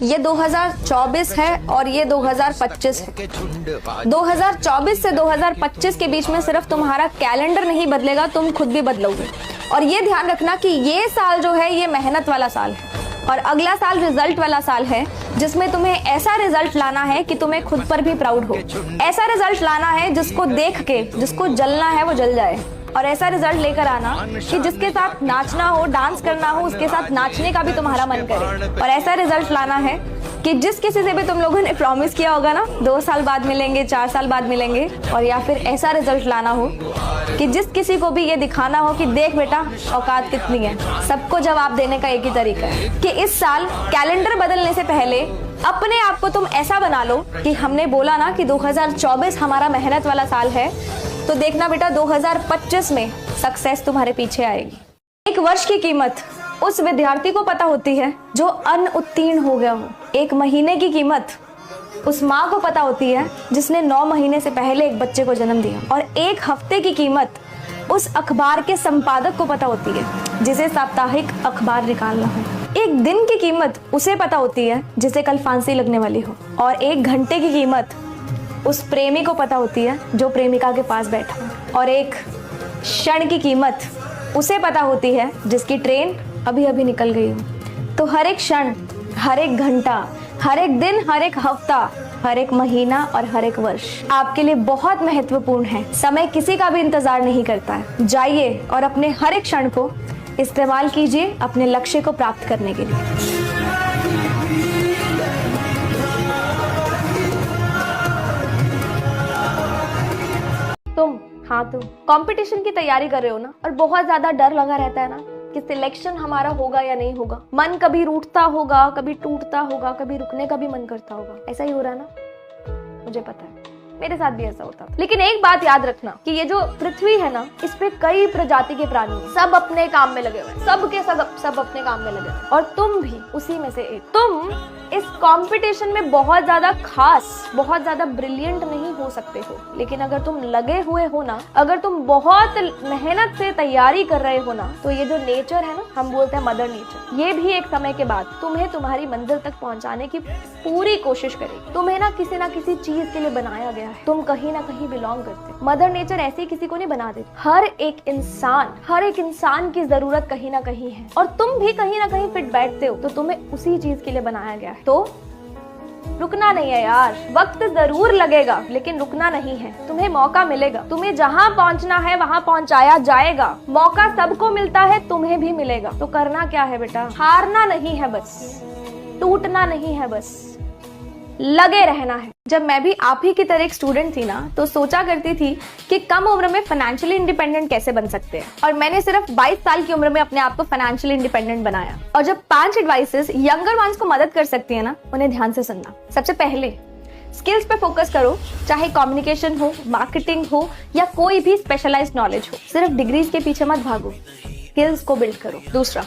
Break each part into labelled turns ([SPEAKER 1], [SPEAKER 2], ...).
[SPEAKER 1] ये 2024 है और ये 2025 है। 2024 से 2025 के बीच में सिर्फ तुम्हारा कैलेंडर नहीं बदलेगा, तुम खुद भी बदलोगे। और ये ध्यान रखना कि ये साल जो है ये मेहनत वाला साल है और अगला साल रिजल्ट वाला साल है, जिसमें तुम्हें ऐसा रिजल्ट लाना है कि तुम्हें खुद पर भी प्राउड हो। ऐसा रिजल्ट लाना है जिसको देख के जिसको जलना है वो जल जाए, और ऐसा रिजल्ट लेकर आना कि जिसके साथ नाचना हो, डांस करना हो, उसके साथ नाचने का भी तुम्हारा मन करे। और ऐसा रिजल्ट लाना है कि जिस किसी से भी तुम लोगों ने प्रॉमिस किया होगा ना 2 साल बाद मिलेंगे, 4 साल बाद मिलेंगे, और या फिर ऐसा रिजल्ट लाना हो कि जिस किसी को भी ये दिखाना हो कि देख बेटा औकात कितनी है। सबको जवाब देने का एक ही तरीका है कि इस साल कैलेंडर बदलने से पहले अपने आप को तुम ऐसा बना लो कि हमने बोला ना कि 2024 हमारा मेहनत वाला साल है, तो देखना बेटा 2025 में सक्सेस तुम्हारे पीछे आएगी। एक वर्ष की कीमत उस विद्यार्थी को पता होती है जो अनुत्तीर्ण हो गया हो। एक महीने की कीमत उस माँ को पता होती है जिसने 9 महीने से पहले एक बच्चे को जन्म दिया। और एक हफ्ते की कीमत उस अखबार के संपादक को पता होती है जिसे साप्ताहिक अखबार निकालना हो। एक दिन की कीमत उसे पता होती है जिसे कल फांसी लगने वाली हो। और 1 घंटे की कीमत उस प्रेमी को पता होती है जो प्रेमिका के पास बैठा हो। और एक क्षण की कीमत उसे पता होती है जिसकी ट्रेन अभी अभी निकल गई हो। तो हर एक क्षण, हर एक घंटा, हर एक दिन, हर एक हफ्ता, हर एक महीना और हर एक वर्ष आपके लिए बहुत महत्वपूर्ण है। समय किसी का भी इंतजार नहीं करता है। जाइए और अपने हर एक क्षण को इस्तेमाल कीजिए अपने लक्ष्य को प्राप्त करने के लिए। तुम कंपटीशन की तैयारी कर रहे हो ना, और बहुत ज्यादा डर लगा रहता है ना कि सिलेक्शन हमारा होगा या नहीं होगा। मन कभी रूठता होगा, कभी टूटता होगा, कभी रुकने का भी मन करता होगा। ऐसा ही हो रहा है ना, मुझे पता है, मेरे साथ भी ऐसा होता। लेकिन एक बात याद रखना कि ये जो पृथ्वी है ना, इस पे कई प्रजाति के प्राणी हैं। सब अपने काम में लगे हुए हैं, सब अपने काम में लगे हुए हैं, और तुम भी उसी में से एक। तुम इस कंपटीशन में बहुत ज्यादा खास, बहुत ज्यादा ब्रिलियंट नहीं हो सकते हो, लेकिन अगर तुम लगे हुए हो ना, अगर तुम बहुत मेहनत से तैयारी कर रहे हो ना, तो ये जो नेचर है ना, हम बोलते हैं मदर नेचर, ये भी एक समय के बाद तुम्हें तुम्हारी मंजिल तक पहुंचाने की पूरी कोशिश करेगी। तुम्हें ना किसी चीज के लिए बनाया गया है, तुम कहीं ना कहीं बिलोंग करते हो। मदर नेचर ऐसे किसी को नहीं बना देती। हर एक इंसान की जरूरत कहीं ना कहीं है, और तुम भी कहीं ना कहीं फिट बैठते हो, तो तुम्हें उसी चीज के लिए बनाया गया है। तो रुकना नहीं है यार, वक्त जरूर लगेगा लेकिन रुकना नहीं है। तुम्हें मौका मिलेगा, तुम्हें जहां पहुंचना है वहां पहुंचाया जाएगा। मौका सबको मिलता है, तुम्हें भी मिलेगा। तो करना क्या है बेटा, हारना नहीं है बस, टूटना नहीं है बस, लगे रहना है। जब मैं भी आप ही की तरह एक स्टूडेंट थी ना, तो सोचा करती थी कि कम उम्र में फाइनेंशियली इंडिपेंडेंट कैसे बन सकते हैं, और मैंने सिर्फ 22 साल की उम्र में अपने आप को फाइनेंशियली इंडिपेंडेंट बनाया। और जब 5 एडवाइसेस यंगर वंस को मदद कर सकती है ना, उन्हें ध्यान से सुनना। सबसे पहले स्किल्स पे फोकस करो, चाहे कम्युनिकेशन हो, मार्केटिंग हो, या कोई भी स्पेशलाइज्ड नॉलेज हो। सिर्फ डिग्रीज के पीछे मत भागो, स्किल्स को बिल्ड करो। दूसरा,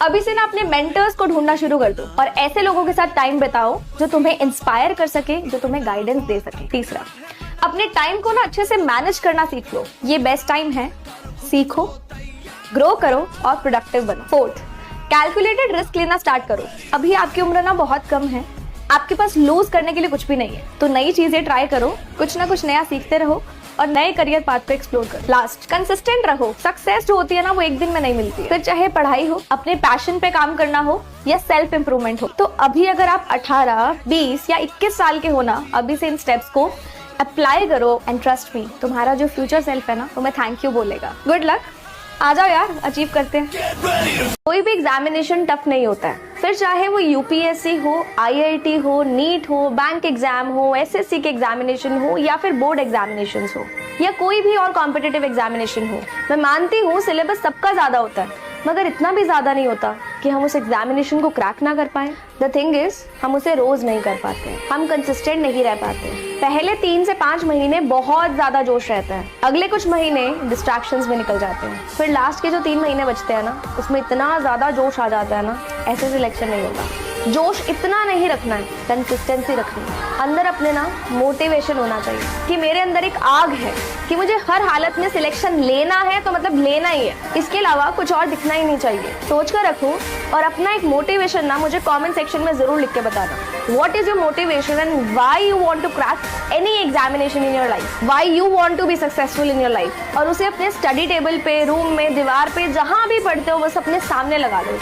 [SPEAKER 1] अभी से ना अपने मेंटर्स को ढूंढना शुरू कर दो, और ऐसे लोगों के साथ टाइम बिताओ जो तुम्हें इंस्पायर कर सके, जो तुम्हें गाइडेंस दे सके। तीसरा, अपने टाइम को ना अच्छे से मैनेज करना सीख लो। ये बेस्ट टाइम है, सीखो, ग्रो करो और प्रोडक्टिव बनो। फोर्थ, कैलकुलेटेड रिस्क लेना स्टार्ट करो। अभी आपकी उम्र ना बहुत कम है, आपके पास लूज करने के लिए कुछ भी नहीं है, तो नई चीजें ट्राई करो, कुछ ना कुछ नया सीखते रहो और नए करियर पाथ पे एक्सप्लोर करो। लास्ट, कंसिस्टेंट रहो। सक्सेस जो होती है ना, वो एक दिन में नहीं मिलती है। फिर चाहे पढ़ाई हो, अपने पैशन पे काम करना हो, या सेल्फ इंप्रूवमेंट हो। तो अभी अगर आप 18, 20 या 21 साल के हो ना, अभी से इन स्टेप्स को अप्लाई करो, एंड ट्रस्ट मी, तुम्हारा जो फ्यूचर सेल्फ है ना, तुम्हें थैंक यू बोलेगा। गुड लक, आ जाओ यार, अचीव करते हैं। कोई भी एग्जामिनेशन टफ नहीं होता है, फिर चाहे वो यूपीएससी हो, आईआईटी हो, नीट हो, बैंक एग्जाम हो, एसएससी के एग्जामिनेशन हो, या फिर बोर्ड एग्जामिनेशन हो, या कोई भी और कॉम्पिटिटिव एग्जामिनेशन हो। मैं मानती हूँ सिलेबस सबका ज्यादा होता है, मगर इतना भी ज्यादा नहीं होता कि हम उस एग्जामिनेशन को क्रैक ना कर पाए। द थिंग इज, हम उसे रोज नहीं कर पाते, हम कंसिस्टेंट नहीं रह पाते। पहले 3 से 5 महीने बहुत ज्यादा जोश रहता है, अगले कुछ महीने डिस्ट्रैक्शंस में निकल जाते हैं, फिर लास्ट के जो 3 महीने बचते हैं ना, उसमें इतना ज्यादा जोश आ जाता है ना, ऐसे सिलेक्शन नहीं होता। जोश इतना नहीं रखना है, कंसिस्टेंसी रखनी है। अंदर अपने ना मोटिवेशन होना चाहिए कि मेरे अंदर एक आग है कि मुझे हर हालत में सिलेक्शन लेना है, तो मतलब लेना ही है, इसके अलावा कुछ और दिखना ही नहीं चाहिए। सोच कर रखो और अपना एक मोटिवेशन ना मुझे कमेंट सेक्शन में जरूर लिख के बताना। What is your motivation and why you want to crack any examination in your life, why you want to be successful in your life. और उसे अपने स्टडी टेबल पे, रूम में, दीवार पे, जहां भी पढ़ते हो बस अपने सामने लगा दो।